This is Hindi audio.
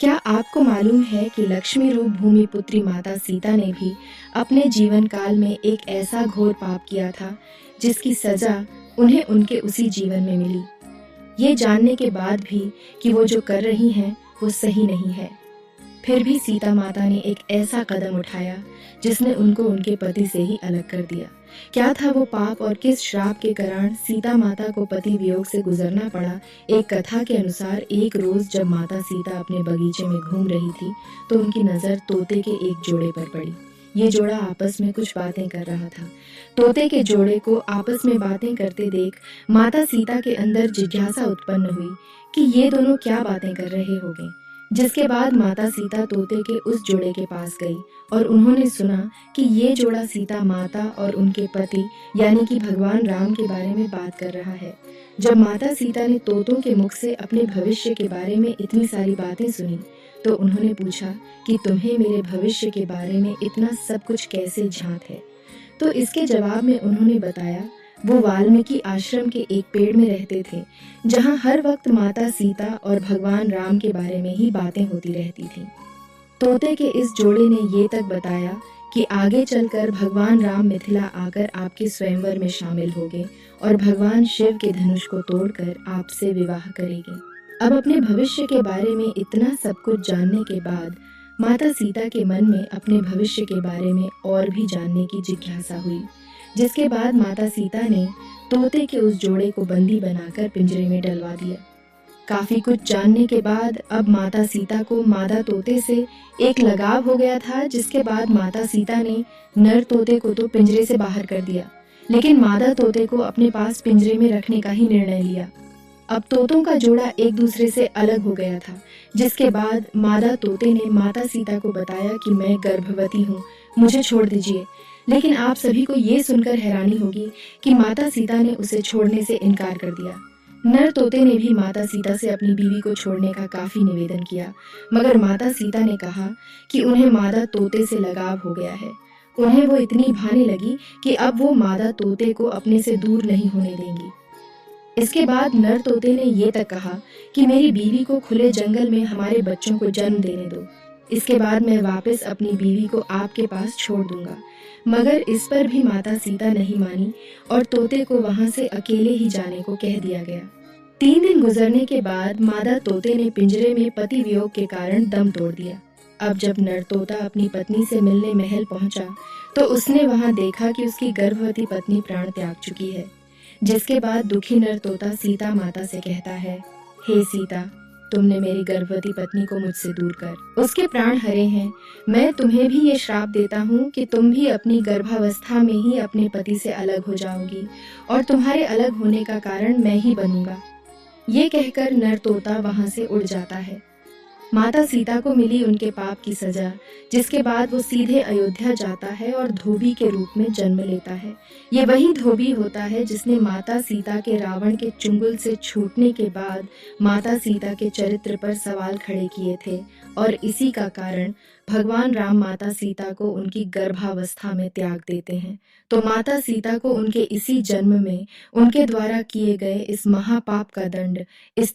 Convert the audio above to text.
क्या आपको मालूम है कि लक्ष्मी रूप भूमिपुत्री माता सीता ने भी अपने जीवन काल में एक ऐसा घोर पाप किया था जिसकी सजा उन्हें उनके उसी जीवन में मिली। ये जानने के बाद भी कि वो जो कर रही हैं वो सही नहीं है, फिर भी सीता माता ने एक ऐसा कदम उठाया जिसने उनको उनके पति से ही अलग कर दिया। क्या था वो पाप और किस श्राप के कारण सीता माता को पति वियोग से गुजरना पड़ा? एक कथा के अनुसार एक रोज जब माता सीता अपने बगीचे में घूम रही थी तो उनकी नजर तोते के एक जोड़े पर पड़ी। ये जोड़ा आपस में कुछ बातें कर रहा था। तोते के जोड़े को आपस में बातें करते देख माता सीता के अंदर जिज्ञासा उत्पन्न हुई कि ये दोनों क्या बातें कर रहे होंगे। जिसके बाद माता सीता तोते के उस जोड़े के पास गई और उन्होंने सुना कि ये जोड़ा सीता माता और उनके पति यानी कि भगवान राम के बारे में बात कर रहा है। जब माता सीता ने तोतों के मुख से अपने भविष्य के बारे में इतनी सारी बातें सुनी तो उन्होंने पूछा कि तुम्हें मेरे भविष्य के बारे में इतना सब कुछ कैसे झांक है। तो इसके जवाब में उन्होंने बताया वो वाल्मीकि आश्रम के एक पेड़ में रहते थे जहां हर वक्त माता सीता और भगवान राम के बारे में ही बातें होती रहती थी। तोते के इस जोड़े ने ये तक बताया कि आगे चलकर भगवान राम मिथिला आकर आपके स्वयंवर में शामिल होंगे और भगवान शिव के धनुष को तोड़कर आपसे विवाह करेंगे। अब अपने भविष्य के बारे में इतना सब कुछ जानने के बाद माता सीता के मन में अपने भविष्य के बारे में और भी जानने की जिज्ञासा हुई। जिसके बाद माता सीता ने तोते के उस जोड़े को बंदी बनाकर पिंजरे में डलवा दिया। काफी कुछ जानने के बाद अब माता सीता को मादा तोते से एक लगाव हो गया था। जिसके बाद माता सीता ने नर तोते को तो पिंजरे से बाहर कर दिया, लेकिन मादा तोते को अपने पास पिंजरे में रखने का ही निर्णय लिया। अब तोतों का जोड़ा एक दूसरे से अलग हो गया था। जिसके बाद मादा तोते ने माता सीता को बताया कि मैं गर्भवती हूँ, मुझे छोड़ दीजिए। लेकिन आप सभी को ये सुनकर हैरानी होगी कि माता सीता ने उसे छोड़ने से इनकार कर दिया। नर तोते ने भी माता सीता से अपनी बीवी को छोड़ने का काफी निवेदन किया, मगर माता सीता ने कहा कि उन्हें मादा तोते से लगाव हो गया है। उन्हें वो इतनी भाने लगी कि अब वो मादा तोते को अपने से दूर नहीं होने देंगी। इसके बाद नर तोते ने ये तक कहा कि मेरी बीवी को खुले जंगल में हमारे बच्चों को जन्म देने दो, इसके बाद मैं वापस अपनी बीवी को आपके पास छोड़ दूंगा। मगर इस पर भी माता सीता नहीं मानी और तोते को वहां से अकेले ही जाने को कह दिया गया। 3 दिन गुजरने के बाद मादा तोते ने पिंजरे में पति वियोग के कारण दम तोड़ दिया। अब जब नर तोता अपनी पत्नी से मिलने महल पहुंचा तो उसने वहां देखा कि उसकी गर्भवती पत्नी प्राण त्याग चुकी है। जिसके बाद दुखी नर तोता सीता माता से कहता है, हे सीता, तुमने मेरी गर्भवती पत्नी को मुझसे दूर कर उसके प्राण हरे हैं। मैं तुम्हें भी ये श्राप देता हूँ कि तुम भी अपनी गर्भावस्था में ही अपने पति से अलग हो जाओगी और तुम्हारे अलग होने का कारण मैं ही बनूंगा। ये कहकर नर तोता वहां से उड़ जाता है। माता सीता को मिली उनके पाप की सजा, जिसके बाद वो सीधे अयोध्या जाता है और धोबी के रूप में जन्म लेता है। ये वही धोबी होता है जिसने माता सीता के रावण के चुंगल से छूटने के बाद माता सीता के चरित्र पर सवाल खड़े किए थे और इसी का कारण भगवान राम माता सीता को उनकी गर्भावस्था में त्याग देते हैं। तो माता सीता को उनके इसी जन्म में उनके द्वारा किए गए इस महापाप का दंड इस